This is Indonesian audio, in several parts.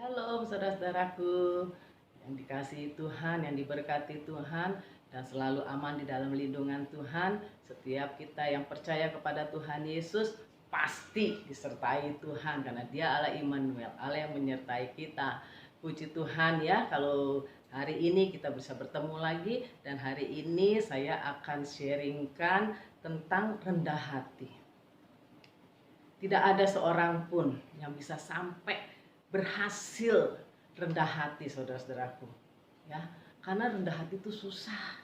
Shalom saudara-saudaraku yang dikasihi Tuhan, yang diberkati Tuhan, dan selalu aman di dalam lindungan Tuhan. Setiap kita yang percaya kepada Tuhan Yesus pasti disertai Tuhan, karena Dia Allah Immanuel, Allah yang menyertai kita. Puji Tuhan ya, kalau hari ini kita bisa bertemu lagi, dan hari ini saya akan sharingkan tentang rendah hati. Tidak ada seorang pun yang bisa sampai berhasil rendah hati, saudara-saudaraku, ya, karena rendah hati itu susah,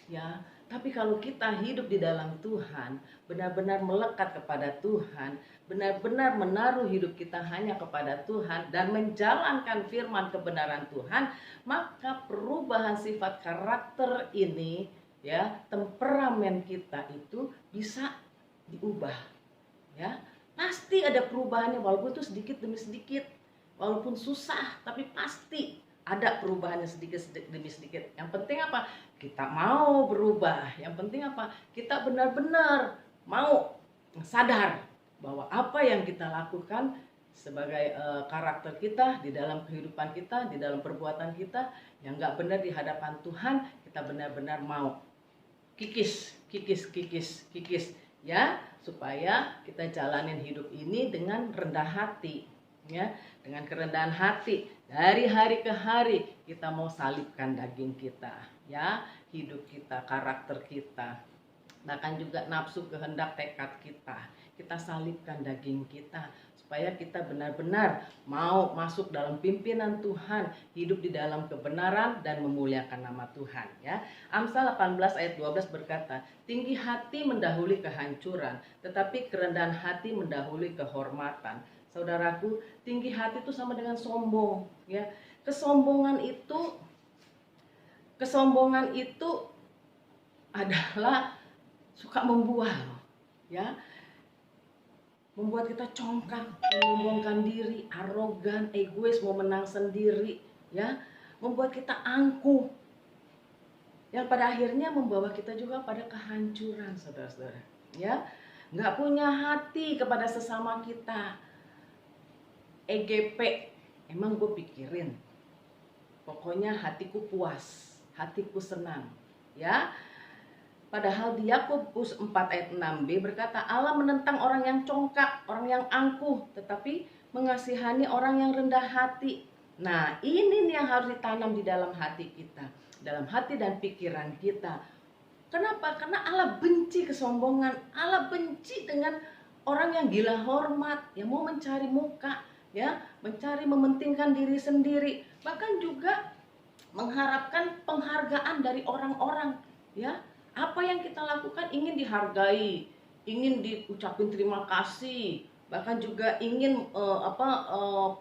ya. Tapi kalau kita hidup di dalam Tuhan, benar-benar melekat kepada Tuhan, benar-benar menaruh hidup kita hanya kepada Tuhan dan menjalankan firman kebenaran Tuhan, maka perubahan sifat karakter ini, ya, temperamen kita itu bisa diubah, ya. Pasti ada perubahannya, walaupun itu sedikit demi sedikit, walaupun susah, tapi pasti ada perubahannya sedikit demi sedikit. Yang penting apa? Kita mau berubah. Yang penting apa? Kita benar-benar mau sadar bahwa apa yang kita lakukan sebagai karakter kita di dalam kehidupan kita, di dalam perbuatan kita yang nggak benar di hadapan Tuhan, kita benar-benar mau kikis, ya, supaya kita jalanin hidup ini dengan rendah hati, ya, dengan kerendahan hati. Dari hari ke hari kita mau salibkan daging kita, ya, hidup kita, karakter kita, bahkan juga nafsu, kehendak, tekad kita salibkan daging kita, supaya kita benar-benar mau masuk dalam pimpinan Tuhan, hidup di dalam kebenaran dan memuliakan nama Tuhan, ya. Amsal 18 ayat 12 berkata, tinggi hati mendahului kehancuran, tetapi kerendahan hati mendahului kehormatan. Saudaraku, tinggi hati itu sama dengan sombong, ya. Kesombongan itu adalah suka membual, ya, membuat kita congkak, menyombongkan diri, arogan, egois, mau menang sendiri, ya, membuat kita angkuh, yang pada akhirnya membawa kita juga pada kehancuran, saudara-saudara, ya. Nggak punya hati kepada sesama kita, EGP, emang gue pikirin, pokoknya hatiku puas, hatiku senang, ya. Padahal di Yakobus 4 ayat 6b berkata, Allah menentang orang yang congkak, orang yang angkuh, tetapi mengasihani orang yang rendah hati. Nah, ini nih yang harus ditanam di dalam hati kita, dalam hati dan pikiran kita. Kenapa? Karena Allah benci kesombongan, Allah benci dengan orang yang gila hormat, yang mau mencari muka, ya, mencari mementingkan diri sendiri, bahkan juga mengharapkan penghargaan dari orang-orang, ya. Apa yang kita lakukan ingin dihargai, ingin diucapin terima kasih, bahkan juga ingin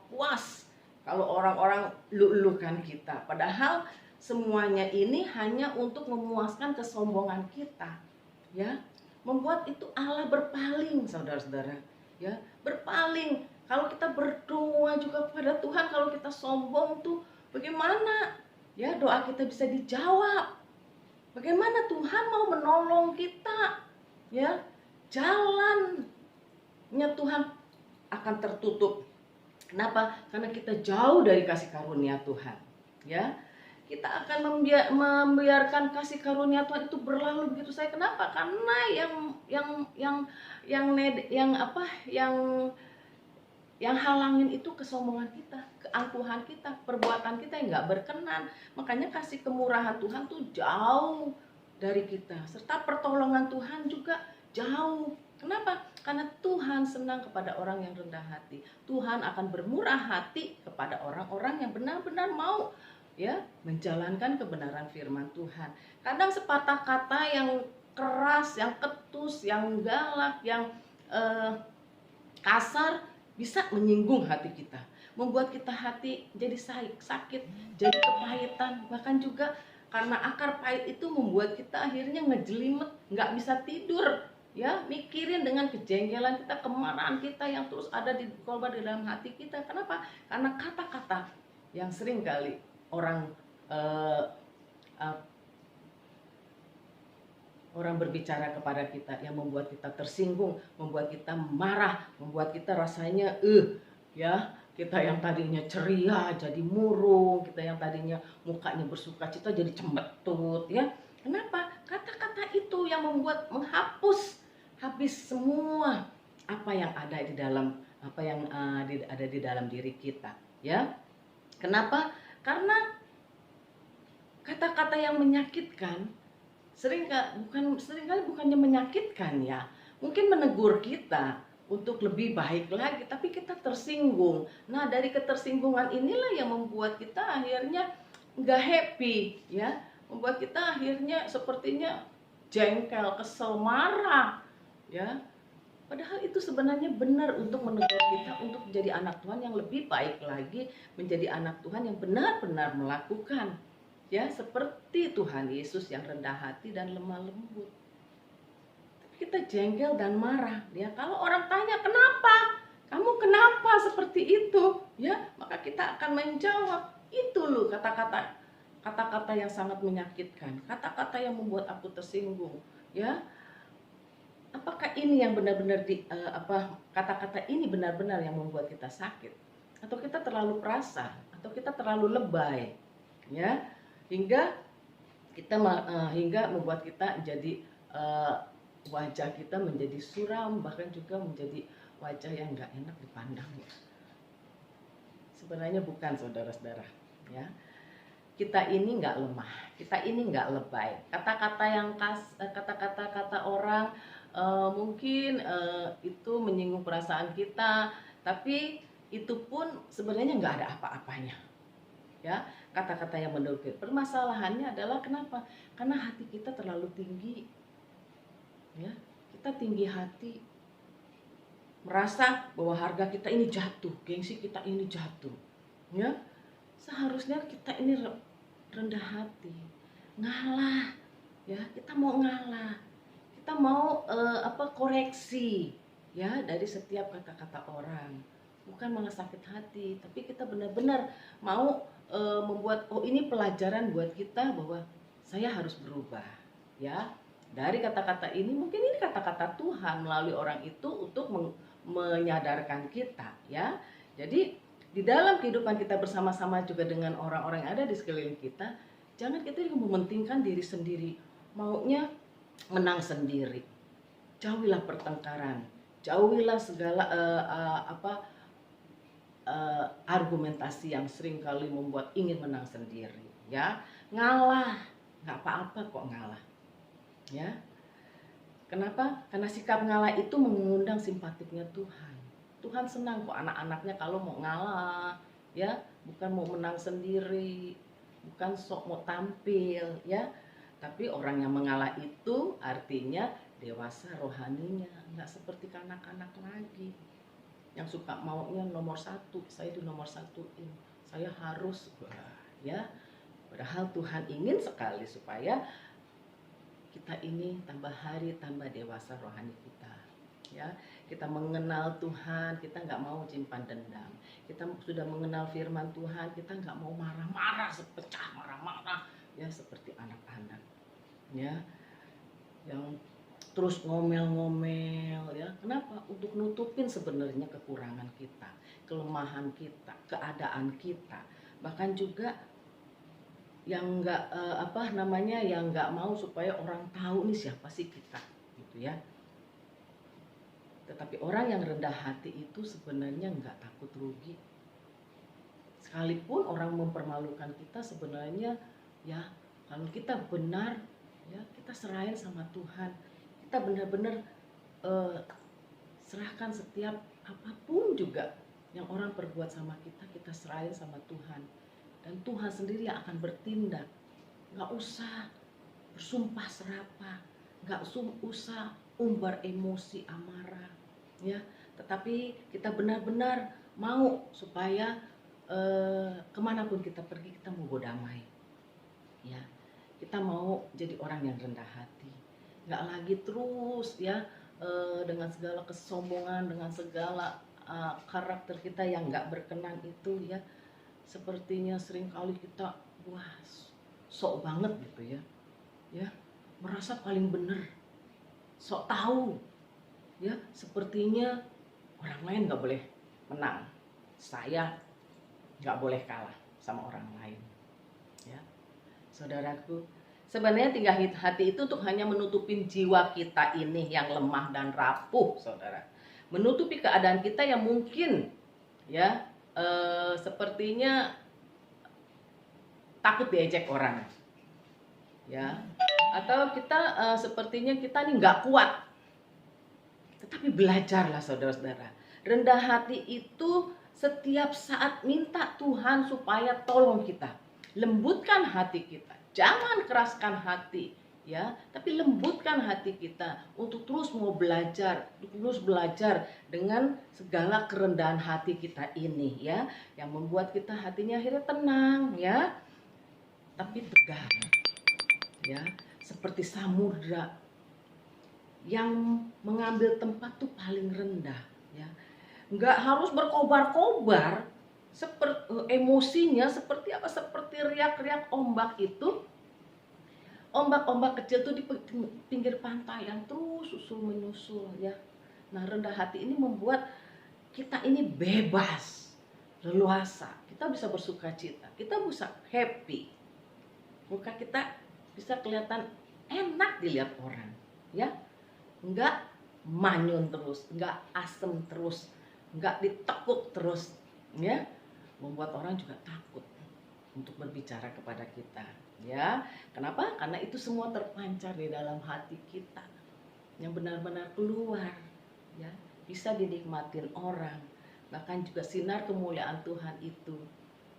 puas kalau orang-orang lulukan kita. Padahal semuanya ini hanya untuk memuaskan kesombongan kita, ya. Membuat itu Allah berpaling, saudara-saudara, ya, berpaling. Kalau kita berdoa juga kepada Tuhan, kalau kita sombong tuh bagaimana, ya, doa kita bisa dijawab? Bagaimana Tuhan mau menolong kita, ya? Jalannya Tuhan akan tertutup. Kenapa? Karena kita jauh dari kasih karunia Tuhan, ya. Kita akan membiarkan kasih karunia Tuhan itu berlalu begitu saja. Kenapa? Karena yang halangin itu kesombongan kita, keangkuhan kita, perbuatan kita yang nggak berkenan. Makanya kasih kemurahan Tuhan tuh jauh dari kita, serta pertolongan Tuhan juga jauh. Kenapa? Karena Tuhan senang kepada orang yang rendah hati. Tuhan akan bermurah hati kepada orang-orang yang benar-benar mau, ya, menjalankan kebenaran firman Tuhan. Kadang sepatah kata yang keras, yang ketus, yang galak, yang kasar bisa menyinggung hati kita, membuat kita hati jadi sakit, jadi kepahitan, bahkan juga karena akar pahit itu membuat kita akhirnya ngejelimet, nggak bisa tidur, ya, mikirin dengan kejengkelan kita, kemarahan kita yang terus ada di kolbar di dalam hati kita. Kenapa? Karena kata-kata yang sering kali orang orang berbicara kepada kita yang membuat kita tersinggung, membuat kita marah, membuat kita rasanya ya, Kita yang tadinya ceria jadi murung, kita yang tadinya mukanya bersukacita jadi cembetut ya. Kenapa? Kata-kata itu yang membuat menghapus habis semua apa yang ada di dalam ada di dalam diri kita, ya. Kenapa? Karena kata-kata yang menyakitkan seringkali bukannya menyakitkan ya, mungkin menegur kita untuk lebih baik lagi, tapi kita tersinggung. Nah, dari ketersinggungan inilah yang membuat kita akhirnya nggak happy ya, membuat kita akhirnya sepertinya jengkel, kesel, marah ya. Padahal itu sebenarnya benar untuk menegur kita untuk menjadi anak Tuhan yang lebih baik lagi, menjadi anak Tuhan yang benar-benar melakukan ya seperti Tuhan Yesus yang rendah hati dan lemah lembut. Tapi kita jengkel dan marah ya. Kalau orang tanya kenapa, kamu kenapa seperti itu ya, maka kita akan menjawab, itu loh kata-kata yang sangat menyakitkan, kata-kata yang membuat aku tersinggung ya. Apakah ini yang benar-benar kata-kata ini benar-benar yang membuat kita sakit, atau kita terlalu perasa, atau kita terlalu lebay ya, hingga membuat kita jadi wajah kita menjadi suram, bahkan juga menjadi wajah yang nggak enak dipandang ya. Sebenarnya bukan, saudara-saudara ya. Kita ini nggak lemah, kita ini nggak lebay. Kata-kata orang mungkin itu menyinggung perasaan kita, tapi itu pun sebenarnya nggak ada apa-apanya ya. Kata-kata yang menurut permasalahannya adalah kenapa? Karena hati kita terlalu tinggi ya. Kita tinggi hati, merasa bahwa harga kita ini jatuh, gengsi kita ini jatuh ya. Seharusnya kita ini rendah hati, ngalah ya. Kita mau ngalah, kita mau koreksi ya dari setiap kata-kata orang, bukan malah sakit hati, tapi kita benar-benar mau membuat ini pelajaran buat kita bahwa saya harus berubah ya. Dari kata-kata ini, mungkin ini kata-kata Tuhan melalui orang itu untuk menyadarkan kita ya. Jadi di dalam kehidupan kita bersama-sama juga dengan orang-orang yang ada di sekeliling kita, jangan kita juga mementingkan diri sendiri, maunya menang sendiri. Jauhilah pertengkaran, jauhilah segala argumentasi yang seringkali membuat ingin menang sendiri ya. Ngalah, nggak apa-apa kok ngalah ya. Kenapa? Karena sikap ngalah itu mengundang simpatiknya Tuhan. Tuhan senang kok anak-anaknya kalau mau ngalah ya, bukan mau menang sendiri, bukan sok mau tampil ya. Tapi orang yang mengalah itu artinya dewasa rohaninya, nggak seperti anak-anak lagi yang suka maunya nomor satu, saya di nomor satuin, saya harus ya. Padahal Tuhan ingin sekali supaya kita ini tambah hari tambah dewasa rohani kita ya. Kita mengenal Tuhan, kita nggak mau simpan dendam. Kita sudah mengenal firman Tuhan, kita nggak mau marah-marah, sepecah marah-marah ya seperti anak-anak ya, yang terus ngomel-ngomel ya. Kenapa? Untuk nutupin sebenarnya kekurangan kita, kelemahan kita, keadaan kita. Bahkan juga yang yang nggak mau supaya orang tahu nih siapa sih kita gitu ya. Tetapi orang yang rendah hati itu sebenarnya nggak takut rugi. Sekalipun orang mempermalukan kita, sebenarnya ya kalau kita benar ya, kita serahin sama Tuhan. Kita benar-benar serahkan setiap apapun juga yang orang perbuat sama kita, kita serahin sama Tuhan. Dan Tuhan sendiri yang akan bertindak. Nggak usah bersumpah serapah, nggak usah umbar emosi amarah ya. Tetapi kita benar-benar mau supaya kemanapun kita pergi, kita mau damai ya. Kita mau jadi orang yang rendah hati, nggak lagi terus ya dengan segala kesombongan, dengan segala karakter kita yang nggak berkenan itu ya. Sepertinya seringkali kita sok banget gitu ya, merasa paling benar, sok tahu ya. Sepertinya orang lain nggak boleh menang, saya nggak boleh kalah sama orang lain. Ya, saudaraku, sebenarnya tinggal hati itu untuk hanya menutupin jiwa kita ini yang lemah dan rapuh, saudara. Menutupi keadaan kita yang mungkin ya sepertinya takut diejek orang, ya, atau kita sepertinya kita nih nggak kuat. Tetapi belajarlah saudara-saudara, rendah hati itu setiap saat minta Tuhan supaya tolong kita, lembutkan hati kita, jangan keraskan hati, ya, tapi lembutkan hati kita untuk terus mau belajar, terus belajar dengan segala kerendahan hati kita ini, ya, yang membuat kita hatinya akhirnya tenang, ya, tapi tegar, ya, seperti samudra yang mengambil tempat tuh paling rendah, ya, nggak harus berkobar-kobar seperti emosinya seperti apa, seperti riak-riak ombak itu, ombak-ombak kecil tuh di pinggir pantai yang terus susul menyusul, ya. Nah, rendah hati ini membuat kita ini bebas, leluasa, kita bisa bersuka cita, kita bisa happy, muka kita bisa kelihatan enak dilihat orang, ya, nggak manyun terus, nggak asem terus, nggak ditekuk terus, ya, membuat orang juga takut untuk berbicara kepada kita, ya. Kenapa? Karena itu semua terpancar di dalam hati kita yang benar-benar keluar, ya, bisa dinikmatin orang, bahkan juga sinar kemuliaan Tuhan itu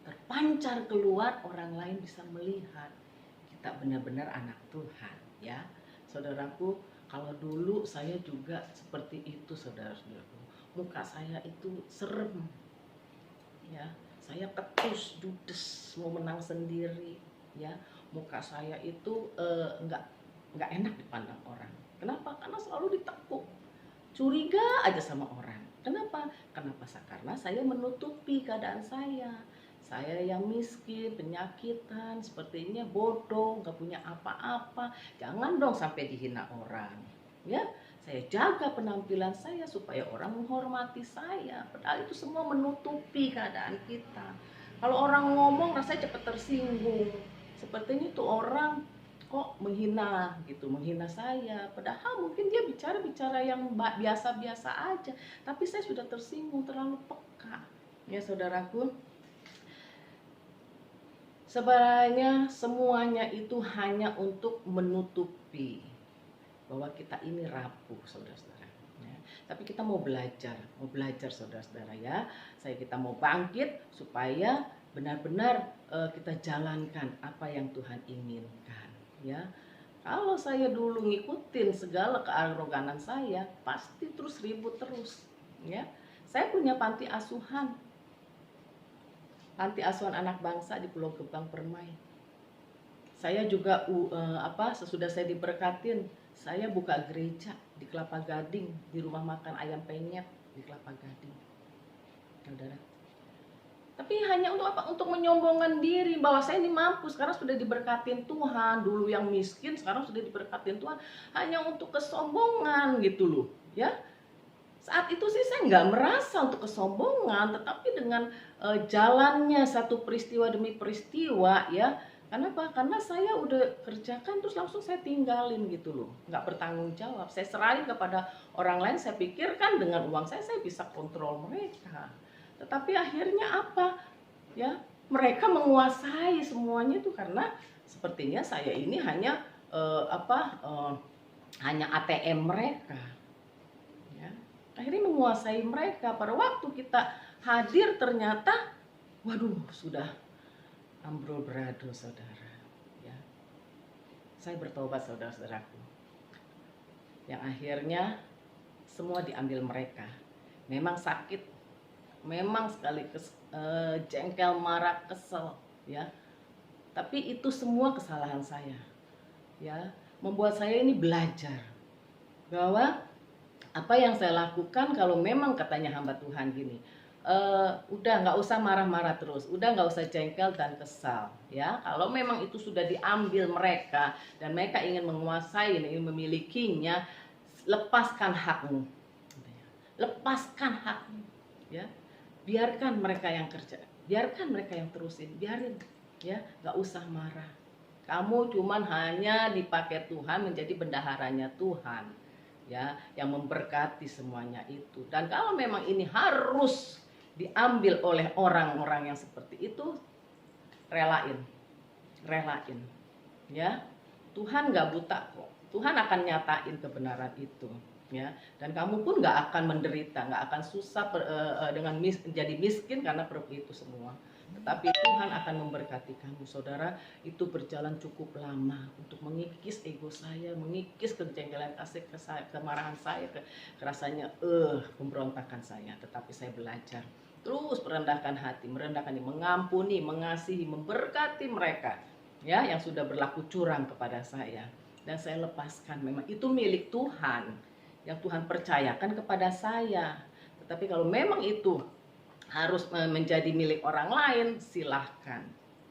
terpancar keluar, orang lain bisa melihat kita benar-benar anak Tuhan, ya. Saudaraku, kalau dulu saya juga seperti itu, saudara-saudaraku. Muka saya itu serem, ya. Saya ketus, judes, mau menang sendiri, ya. Muka saya itu nggak enak dipandang orang. Kenapa? Karena selalu ditekuk, curiga aja sama orang. Kenapa? Karena saya menutupi keadaan saya. Saya yang miskin, penyakitan, sepertinya bodoh, nggak punya apa-apa. Jangan dong sampai dihina orang, ya. Saya jaga penampilan saya supaya orang menghormati saya. Padahal itu semua menutupi keadaan kita. Kalau orang ngomong, rasanya cepat tersinggung. Sepertinya tuh orang kok menghina gitu, menghina saya. Padahal mungkin dia bicara yang biasa-biasa aja. Tapi saya sudah tersinggung, terlalu peka, ya saudaraku. Sebenarnya semuanya itu hanya untuk menutupi bahwa kita ini rapuh, saudara-saudara, ya. Tapi kita mau belajar saudara-saudara, ya. Kita mau bangkit supaya benar-benar kita jalankan apa yang Tuhan inginkan, ya. Kalau saya dulu ngikutin segala kearoganan saya, pasti terus ribut terus, ya. Saya punya panti asuhan anak bangsa di Pulau Gebang Permai. Saya juga sesudah saya diberkatin, saya buka gereja di Kelapa Gading, di rumah makan ayam penyet di Kelapa Gading, saudara. Tapi hanya untuk apa? Untuk menyombongkan diri bahwa saya ini mampu, sekarang sudah diberkatin Tuhan. Dulu yang miskin, sekarang sudah diberkatin Tuhan. Hanya untuk kesombongan gitu loh, ya. Saat itu sih saya nggak merasa untuk kesombongan, tetapi dengan jalannya satu peristiwa demi peristiwa, ya. Kenapa? Karena saya udah kerjakan terus langsung saya tinggalin gitu loh, nggak bertanggung jawab. Saya serahin kepada orang lain, saya pikirkan dengan uang saya bisa kontrol mereka. Tetapi akhirnya apa? Ya, mereka menguasai semuanya itu karena sepertinya saya ini hanya hanya ATM mereka. Akhirnya menguasai mereka. Pada waktu kita hadir ternyata, waduh, sudah ambrol berado, saudara, ya. Saya bertobat, saudara-saudaraku, yang akhirnya semua diambil mereka. Memang sakit, memang sekali jengkel, marah, kesel, ya. Tapi itu semua kesalahan saya, ya, membuat saya ini belajar bahwa apa yang saya lakukan, kalau memang katanya hamba Tuhan gini, udah nggak usah marah-marah terus, udah nggak usah jengkel dan kesal, ya. Kalau memang itu sudah diambil mereka dan mereka ingin menguasai, ingin memilikinya, lepaskan hakmu, ya. biarkan mereka yang kerja, biarkan mereka yang terusin, biarin ya, nggak usah marah. Kamu cuman hanya dipakai Tuhan menjadi bendaharanya Tuhan, ya, yang memberkati semuanya itu. Dan kalau memang ini harus diambil oleh orang-orang yang seperti itu, relain, relain, ya. Tuhan nggak buta kok. Tuhan akan nyatain kebenaran itu, ya. Dan kamu pun nggak akan menderita, nggak akan susah dengan menjadi miskin karena perlu itu semua. Tetapi Tuhan akan memberkati kamu, saudara. Itu berjalan cukup lama untuk mengikis ego saya, mengikis kejengkelan kasih, kemarahan saya, kerasanya pemberontakan saya. Tetapi saya belajar terus merendahkan hati, mengampuni, mengasihi, memberkati mereka, ya, yang sudah berlaku curang kepada saya. Dan saya lepaskan, memang itu milik Tuhan yang Tuhan percayakan kepada saya. Tetapi kalau memang itu harus menjadi milik orang lain, silahkan,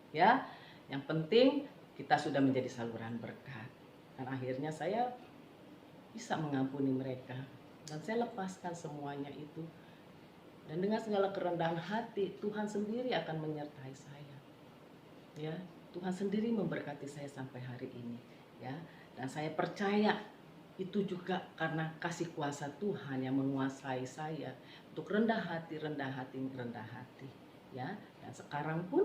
ya. Yang penting kita sudah menjadi saluran berkat. Dan akhirnya saya bisa mengampuni mereka dan saya lepaskan semuanya itu. Dan dengan segala kerendahan hati, Tuhan sendiri akan menyertai saya, ya. Tuhan sendiri memberkati saya sampai hari ini, ya. Dan saya percaya itu juga karena kasih kuasa Tuhan yang menguasai saya untuk rendah hati, ya. Dan sekarang pun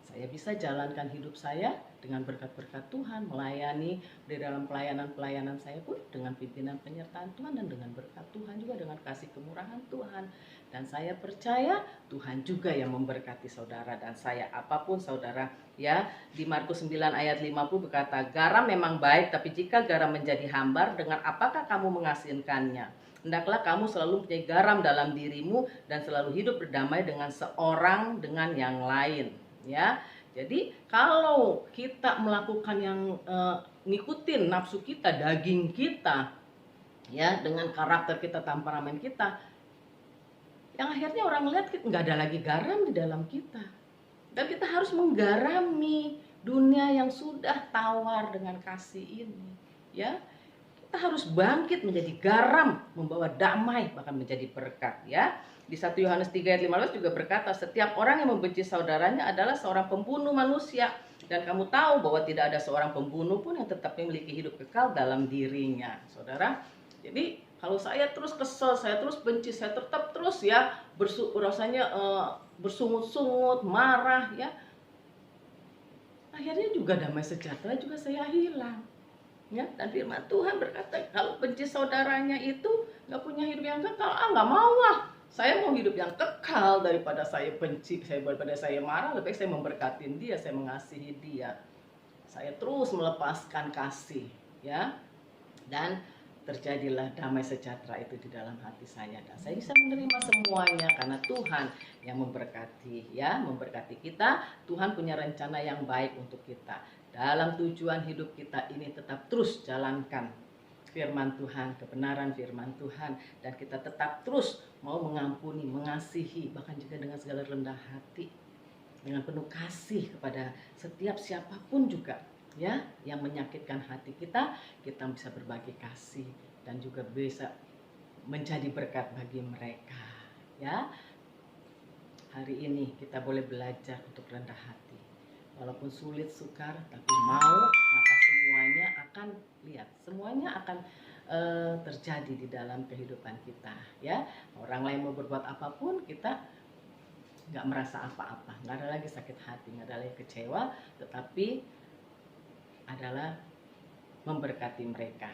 saya bisa jalankan hidup saya dengan berkat-berkat Tuhan, melayani di dalam pelayanan saya pun dengan pimpinan penyertaan Tuhan dan dengan berkat Tuhan juga, dengan kasih kemurahan Tuhan. Dan saya percaya Tuhan juga yang memberkati saudara dan saya, apapun saudara, ya. Di Markus 9 ayat 50 berkata, garam memang baik, tapi jika garam menjadi hambar, dengan apakah kamu mengasinkannya? Hendaklah kamu selalu punya garam dalam dirimu dan selalu hidup berdamai dengan seorang dengan yang lain, ya. Jadi kalau kita melakukan yang ngikutin nafsu kita, daging kita, ya, dengan karakter kita, temperamen kita, yang akhirnya orang lihat nggak ada lagi garam di dalam kita. Dan kita harus menggarami dunia yang sudah tawar dengan kasih ini, ya. Kita harus bangkit menjadi garam, membawa damai, bahkan menjadi berkat, ya. Di 1 Yohanes 3 ayat 15 juga berkata, setiap orang yang membenci saudaranya adalah seorang pembunuh manusia. Dan kamu tahu bahwa tidak ada seorang pembunuh pun yang tetap memiliki hidup kekal dalam dirinya, saudara. Jadi kalau saya terus kesel, saya terus benci, saya tetap terus, ya, rasanya bersungut-sungut, marah, ya, akhirnya juga damai sejahtera juga saya hilang, ya. Dan firman Tuhan berkata, kalau benci saudaranya itu nggak punya hidup yang kekal, nggak mau lah. Saya mau hidup yang kekal daripada saya benci, daripada saya marah. Lebih baik saya memberkatin dia, saya mengasihi dia. Saya terus melepaskan kasih, ya. Dan terjadilah damai sejahtera itu di dalam hati saya, dan saya bisa menerima semuanya karena Tuhan yang memberkati, ya, memberkati kita. Tuhan punya rencana yang baik untuk kita. Dalam tujuan hidup kita ini tetap terus jalankan firman Tuhan, kebenaran firman Tuhan, dan kita tetap terus mau mengampuni, mengasihi, bahkan juga dengan segala rendah hati, dengan penuh kasih kepada setiap siapapun juga, ya, yang menyakitkan hati kita bisa berbagi kasih dan juga bisa menjadi berkat bagi mereka, ya. Hari ini kita boleh belajar untuk rendah hati, walaupun sulit sukar, tapi mau, maka semuanya akan semuanya akan terjadi di dalam kehidupan kita, ya. Orang lain mau berbuat apapun, kita nggak merasa apa-apa, nggak ada lagi sakit hati, nggak ada lagi kecewa, tetapi adalah memberkati mereka,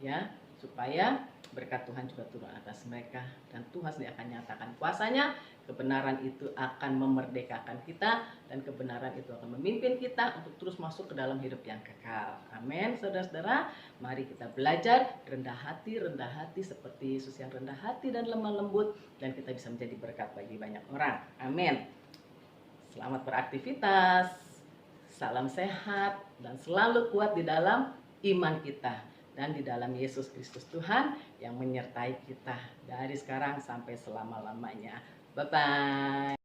ya, supaya berkat Tuhan juga turun atas mereka, dan Tuhan sendiri akan nyatakan kuasanya. Kebenaran itu akan memerdekakan kita, dan kebenaran itu akan memimpin kita untuk terus masuk ke dalam hidup yang kekal. Amin, saudara-saudara. Mari kita belajar rendah hati seperti Yesus yang rendah hati dan lemah lembut, dan kita bisa menjadi berkat bagi banyak orang. Amin. Selamat beraktivitas. Salam sehat dan selalu kuat di dalam iman kita dan di dalam Yesus Kristus Tuhan yang menyertai kita dari sekarang sampai selama-lamanya. Bye-bye.